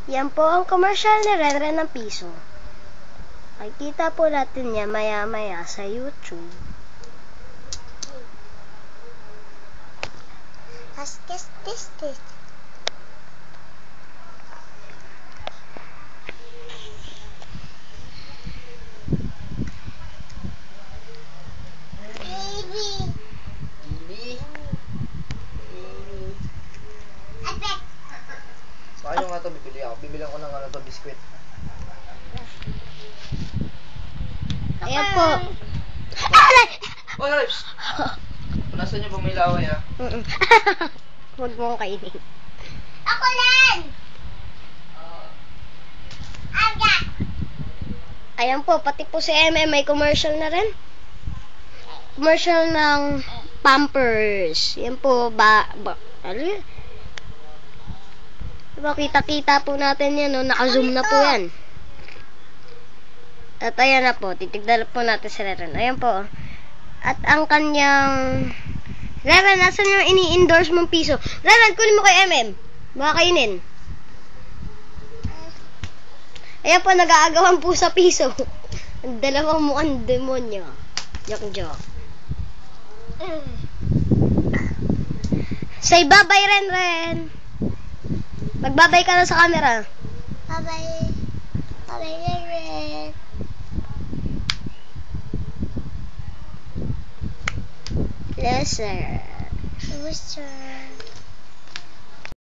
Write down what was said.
Yan po ang commercial ni Renren ng piso. Makikita po natin yan maya-maya sa YouTube. This. Saan yung nga ito bibili ako? Bibilang ko ng ano to, biskwit. Ayan po. Oh, Lips! Nasaan niyo bumilaway ah? Huwag mong kainin. Ako lang! Aga! Ayan po, pati po si MM may commercial na rin. Commercial ng Pampers. Yan po, ano yun? Diba, kita-kita po natin yan, no? Naka-zoom na po yan. At ayan na po, titignan po natin si Reren. Ayan po. At ang kanyang... Reren, nasan yung ini-endorse mong piso? Reren, kunin mo kay MM. Baka kainin. Ayan po, nag-aagawan po sa piso. Ang dalawang mukhang demonyo. Joke. Say bye-bye, Renren. Magbabay ka na sa camera. Bye-bye. Bye-bye, Ren. Yes, sir. Yes, sir.